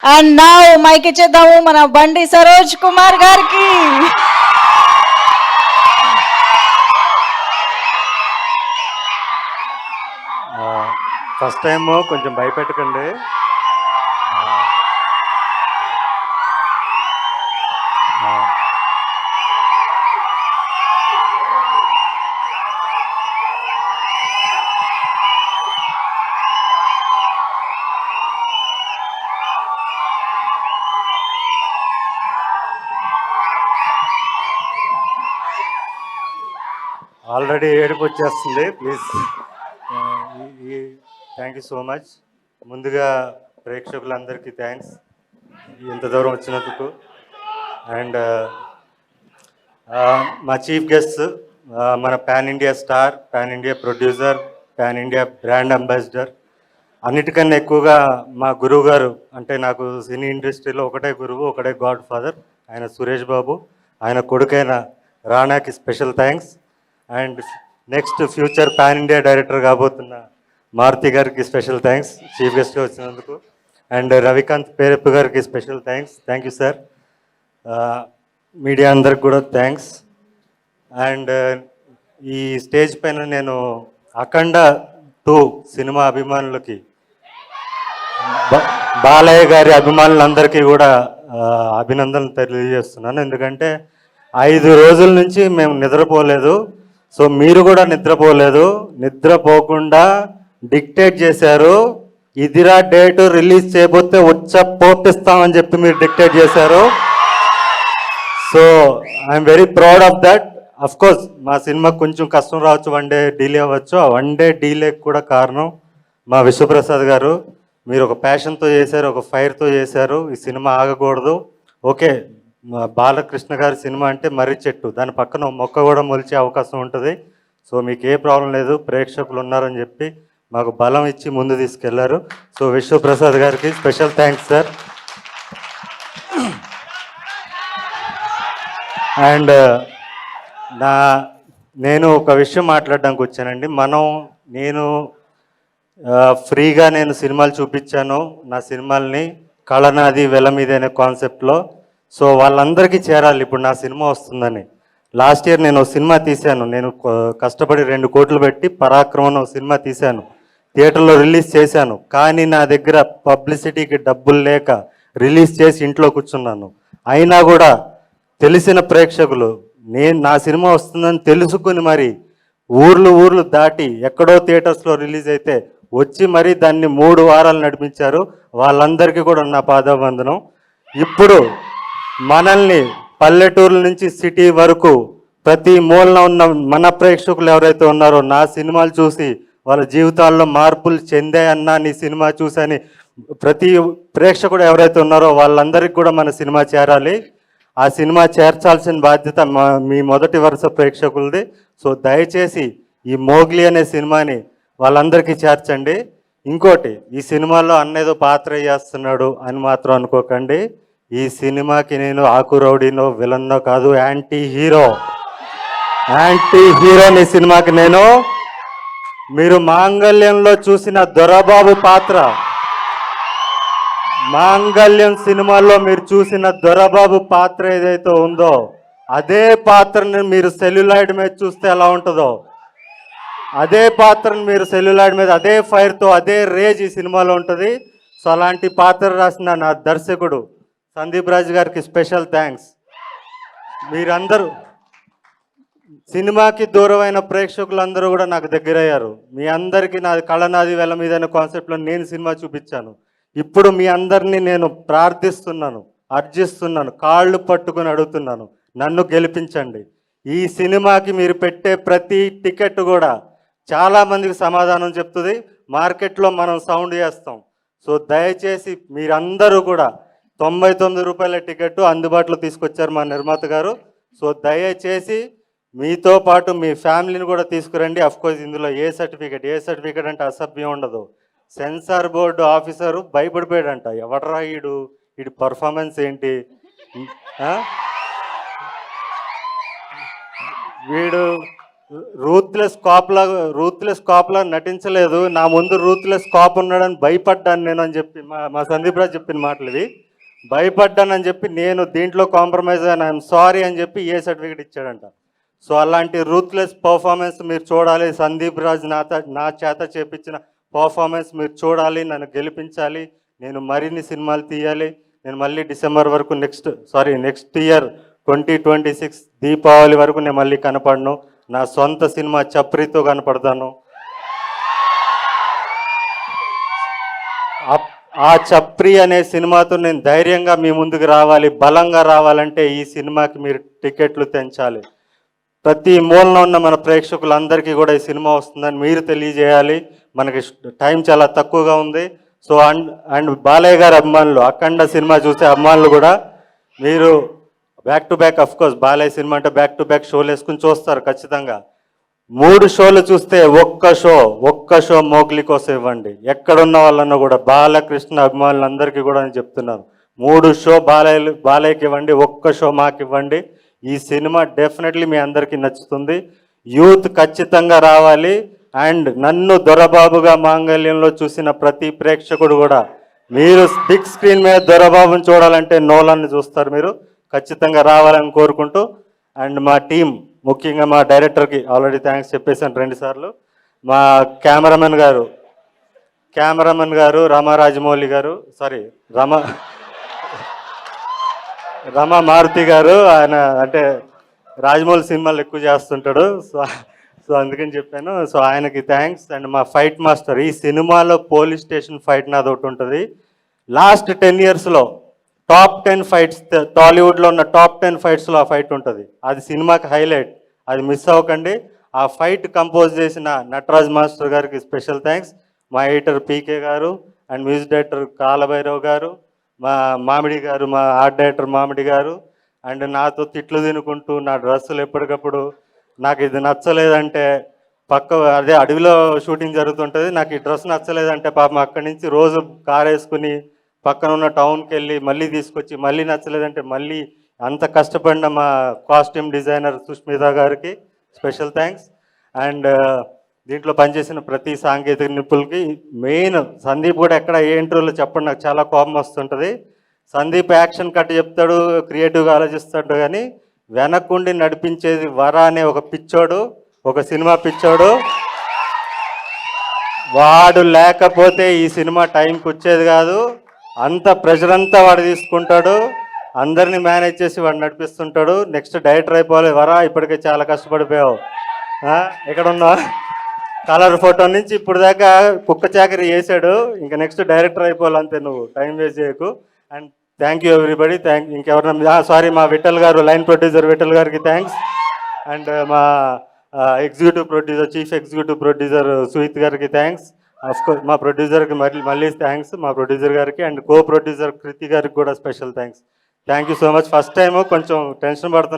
And now mic ఇచ్చేద్దాము మన బండి సరోజ్ కుమార్ గారికి. ఫస్ట్ టైం కొంచెం భయపెట్టకండి. ఆల్రెడీ ఏడుపు వచ్చేస్తుంది. Please, thank you so much. ముందుగా ప్రేక్షకులందరికీ థ్యాంక్స్ ఇంత దూరం వచ్చినందుకు. అండ్ మా చీఫ్ గెస్ట్, మన pan India star, pan India producer, pan India brand ambassador, అన్నిటికన్నా ఎక్కువగా మా గురువు గారు, అంటే నాకు సినీ ఇండస్ట్రీలో ఒకటే గురువు, ఒకటే గాడ్ ఫాదర్, ఆయన సురేష్ బాబు. ఆయన కొడుకైన రానాకి special thanks. And next future pan India director కాబోతున్న మారుతి గారికి స్పెషల్ థ్యాంక్స్ చీఫ్ గెస్ట్గా వచ్చినందుకు. అండ్ రవికాంత్ పేరెప్పు గారికి special thanks. Thank you sir. Media అందరికి కూడా థ్యాంక్స్. అండ్ ఈ స్టేజ్ పైన నేను అఖండ 2 సినిమా అభిమానులకి, బాలయ్య గారి అభిమానులందరికీ కూడా అభినందనలు తెలియజేస్తున్నాను. ఎందుకంటే 5 రోజుల నుంచి మేము నిద్రపోలేదు. సో మీరు కూడా నిద్రపోలేదు. నిద్రపోకుండా డిక్టేట్ చేశారు. ఇదిరా డేటు, రిలీజ్ చేయబోతే పోపిస్తామని చెప్పి మీరు డిక్టేట్ చేశారు. So I'm very proud of that. Of course మా సినిమా కొంచెం కష్టం రావచ్చు, 1 డే డిలే అవ్వచ్చు. ఆ 1 డే డిలేకి కూడా కారణం మా విశ్వప్రసాద్ గారు. మీరు ఒక ప్యాషన్తో చేశారు, ఒక ఫైర్తో చేశారు. ఈ సినిమా ఆగకూడదు. ఓకే, బాలకృష్ణ గారి సినిమా అంటే మర్రి చెట్టు, దాని పక్కన మొక్క కూడా మొలిచే అవకాశం ఉంటుంది. సో మీకు ఏ ప్రాబ్లం లేదు, ప్రేక్షకులు ఉన్నారని చెప్పి మాకు బలం ఇచ్చి ముందు తీసుకెళ్లారు. సో విశ్వప్రసాద్ గారికి స్పెషల్ థ్యాంక్స్ సార్. అండ్ నేను ఒక విషయం మాట్లాడడానికి వచ్చానండి. నేను ఫ్రీగా సినిమాలు చూపించాను, నా సినిమాల్ని కళనాది వెల మీద అనే కాన్సెప్ట్లో. సో వాళ్ళందరికీ చేరాలి ఇప్పుడు నా సినిమా వస్తుందని. లాస్ట్ ఇయర్ నేను సినిమా తీశాను. నేను కష్టపడి 2 కోట్లు పెట్టి పరాక్రమం సినిమా తీశాను, థియేటర్లో రిలీజ్ చేశాను. కానీ నా దగ్గర పబ్లిసిటీకి డబ్బులు లేక రిలీజ్ చేసి ఇంట్లో కూర్చున్నాను. అయినా కూడా తెలిసిన ప్రేక్షకులు నా సినిమా వస్తుందని తెలుసుకుని మరి ఊర్లు దాటి ఎక్కడో థియేటర్స్లో రిలీజ్ అయితే వచ్చి మరి దాన్ని 3 వారాలు నడిపించారు. వాళ్ళందరికీ కూడా నా పాదాబంధనం. ఇప్పుడు మనల్ని పల్లెటూర్ల నుంచి సిటీ వరకు ప్రతి మూలన ఉన్న మన ప్రేక్షకులు ఎవరైతే ఉన్నారో, నా సినిమాలు చూసి వాళ్ళ జీవితాల్లో మార్పులు చెందాయన్నా నీ సినిమా చూసని ప్రతి ప్రేక్షకుడు ఎవరైతే ఉన్నారో వాళ్ళందరికీ కూడా మన సినిమా చేరాలి. ఆ సినిమా చేర్చాల్సిన బాధ్యత మీ మొదటి వరుస ప్రేక్షకులది. సో దయచేసి ఈ మోగ్లీ అనే సినిమాని వాళ్ళందరికీ చేర్చండి. ఇంకోటి, ఈ సినిమాలో అన్నేదో పాత్ర చేస్తున్నాడు అని మాత్రం అనుకోకండి. ఈ సినిమాకి నేను ఆకు రౌడీనో విలన్నో కాదు, యాంటీ హీరోని సినిమాకి నేను. మీరు మాంగళ్యంలో చూసిన దొరబాబు పాత్ర, మాంగళ్యం సినిమాలో మీరు చూసిన దొరబాబు పాత్ర ఏదైతే ఉందో అదే పాత్రని మీరు సెల్యులాయిడ్ మీద చూస్తే ఎలా ఉంటుందో, అదే పాత్రను మీరు సెల్యులాయిడ్ మీద అదే ఫైర్తో అదే రేజ్ ఈ సినిమాలో ఉంటుంది. సో అలాంటి పాత్ర రాసిన నా దర్శకుడు సందీప్ రాజ్ గారికి స్పెషల్ థ్యాంక్స్. మీరందరూ సినిమాకి దూరమైన ప్రేక్షకులందరూ కూడా నాకు దగ్గరయ్యారు. మీ అందరికీ నాది కళనాది వెల మీద అనే కాన్సెప్ట్లో నేను సినిమా చూపించాను. ఇప్పుడు మీ అందరినీ నేను ప్రార్థిస్తున్నాను, అర్జిస్తున్నాను, కాళ్ళు పట్టుకుని అడుగుతున్నాను, నన్ను గెలిపించండి. ఈ సినిమాకి మీరు పెట్టే ప్రతి టికెట్ కూడా చాలామందికి సమాధానం చెప్తుంది. మార్కెట్లో మనం సౌండ్ చేస్తాం. సో దయచేసి మీరందరూ కూడా 99 రూపాయల టికెట్ అందుబాటులో తీసుకొచ్చారు మా నిర్మాత గారు. సో దయచేసి మీతో పాటు మీ ఫ్యామిలీని కూడా తీసుకురండి. అఫ్కోర్స్ ఇందులో ఏ సర్టిఫికేట్ అంటే అసభ్యం ఉండదు. సెన్సార్ బోర్డు ఆఫీసరు భయపడిపోయాడంట, ఎవడరా వీడు పర్ఫార్మెన్స్ ఏంటి, వీడు రూత్లెస్ కాప్లా నటించలేదు. నా ముందు రూత్లెస్ కాప్ ఉన్నాడని భయపడ్డాను నేను అని చెప్పి మా సందీప్ రాజ్ చెప్పిన మాటలు ఇవి. భయపడ్డానని చెప్పి నేను దీంట్లో కాంప్రమైజ్ అని ఐఎమ్ సారీ అని చెప్పి ఏ సర్టిఫికేట్ ఇచ్చాడంట. సో అలాంటి రూత్లెస్ పర్ఫార్మెన్స్ మీరు చూడాలి. సందీప్ రాజ్ నా చేత చేపించిన పర్ఫార్మెన్స్ మీరు చూడాలి, నన్ను గెలిపించాలి, నేను మరిన్ని సినిమాలు తీయాలి. నేను మళ్ళీ డిసెంబర్ వరకు నెక్స్ట్ ఇయర్ 2026 దీపావళి వరకు నేను మళ్ళీ కనపడను. నా సొంత సినిమా చప్రితో కనపడతాను. ఆ చప్రి అనే సినిమాతో నేను ధైర్యంగా మీ ముందుకు రావాలి. బలంగా రావాలంటే ఈ సినిమాకి మీరు టికెట్లు తెంచాలి. ప్రతి మూలన ఉన్న మన ప్రేక్షకులందరికీ కూడా ఈ సినిమా వస్తుందని మీరు తెలియజేయాలి. మనకి టైం చాలా తక్కువగా ఉంది. సో అండ్ బాలయ్య గారి అభిమానులు, అఖండ సినిమా చూసే అభిమానులు కూడా మీరు back to back, of course Balayya cinema అంటే బ్యాక్ టు బ్యాక్ షోలు వేసుకుని చూస్తారు ఖచ్చితంగా. 3 షోలు చూస్తే ఒక్క షో మోగ్లీ కోసం ఇవ్వండి. ఎక్కడున్న వాళ్ళన్నా కూడా బాలకృష్ణ అభిమానులందరికీ కూడా నేను చెప్తున్నాను, 3 షో బాలయ్యకి ఇవ్వండి, ఒక్క షో మాకు ఇవ్వండి. ఈ సినిమా డెఫినెట్లీ మీ అందరికీ నచ్చుతుంది. యూత్ ఖచ్చితంగా రావాలి. అండ్ నన్ను దొరబాబుగా మాంగళ్యంలో చూసిన ప్రతి ప్రేక్షకుడు కూడా, మీరు బిగ్ స్క్రీన్ మీద దొరబాబుని చూడాలంటే నోలాన్ని చూస్తారు. మీరు ఖచ్చితంగా రావాలని కోరుకుంటూ, అండ్ మా టీం ముఖ్యంగా మా డైరెక్టర్కి ఆల్రెడీ థ్యాంక్స్ చెప్పేశాను 2 సార్లు. మా కెమెరామెన్ గారు రామారాజమౌళి గారు, రమా మారుతి గారు, ఆయన అంటే రాజమౌళి సినిమాలు ఎక్కువ చేస్తుంటాడు. సో అందుకని చెప్పాను. సో ఆయనకి థ్యాంక్స్. అండ్ మా ఫైట్ మాస్టర్, ఈ సినిమాలో పోలీస్ స్టేషన్ ఫైట్ నాది ఒకటి ఉంటుంది. లాస్ట్ 10 ఇయర్స్లో టాప్ 10 ఫైట్స్, టాలీవుడ్లో ఉన్న టాప్ 10 ఫైట్స్లో ఆ ఫైట్ ఉంటుంది. అది సినిమాకి హైలైట్, అది మిస్ అవ్వకండి. ఆ ఫైట్ కంపోజ్ చేసిన నటరాజ్ మాస్టర్ గారికి స్పెషల్ థ్యాంక్స్. మా ఎడిటర్ పీకే గారు అండ్ మ్యూజిక్ డైరెక్టర్ కాలభైరవ్ గారు, మా మామిడి గారు, మా ఆర్ట్ డైరెక్టర్ మామిడి గారు. అండ్ నాతో తిట్లు తినుకుంటూ నా డ్రెస్సులు ఎప్పటికప్పుడు నాకు ఇది నచ్చలేదంటే, అదే అడవిలో షూటింగ్ జరుగుతుంటుంది, నాకు ఈ డ్రెస్ నచ్చలేదంటే పాపం అక్కడి నుంచి రోజు కార్ వేసుకుని పక్కన ఉన్న టౌన్కి వెళ్ళి మళ్ళీ తీసుకొచ్చి, మళ్ళీ నచ్చలేదంటే మళ్ళీ అంత కష్టపడిన మా కాస్ట్యూమ్ డిజైనర్ సుష్మిత గారికి స్పెషల్ థ్యాంక్స్. అండ్ దీంట్లో పనిచేసిన ప్రతి సాంకేతిక నిపుణులకి, మెయిన్ సందీప్ కూడా ఎక్కడ ఏ ఇంటర్వ్యూలో చెప్పండి, నాకు చాలా కోపం వస్తుంటుంది. సందీప్ యాక్షన్ కట్ చెప్తాడు, క్రియేటివ్గా ఆలోచిస్తాడు, కానీ వెనక్కుండి నడిపించేది వర అనే ఒక పిచ్చోడు, ఒక సినిమా పిచ్చోడు. వాడు లేకపోతే ఈ సినిమా టైంకి వచ్చేది కాదు. అంత ప్రెషర్ అంతా వాడు తీసుకుంటాడు, అందరినీ మేనేజ్ చేసి వాడు నడిపిస్తుంటాడు. నెక్స్ట్ డైరెక్టర్ అయిపోవాలి. వరా ఇప్పటికే చాలా కష్టపడిపోయావు, ఎక్కడున్నా కలర్ ఫోటో నుంచి ఇప్పుడు దాకా కుక్క చాకరీ చేశాడు, ఇంకా నెక్స్ట్ డైరెక్టర్ అయిపోవాలి, అంతే, నువ్వు టైం వేస్ట్ చేయకు. And thank you everybody. ఇంకెవరన్నా మా విఠల్ గారు, లైన్ ప్రొడ్యూసర్ విఠల్ గారికి థ్యాంక్స్. అండ్ మా చీఫ్ ఎగ్జిక్యూటివ్ ప్రొడ్యూసర్ సుహిత్ గారికి థ్యాంక్స్. అఫ్కోర్స్ మా ప్రొడ్యూసర్కి మళ్ళీ థ్యాంక్స్, మా ప్రొడ్యూసర్ గారికి. అండ్ కో ప్రొడ్యూసర్ కృతి గారికి కూడా special thanks. Thank you so much. First time కొంచెం టెన్షన్ పడుతున్నా.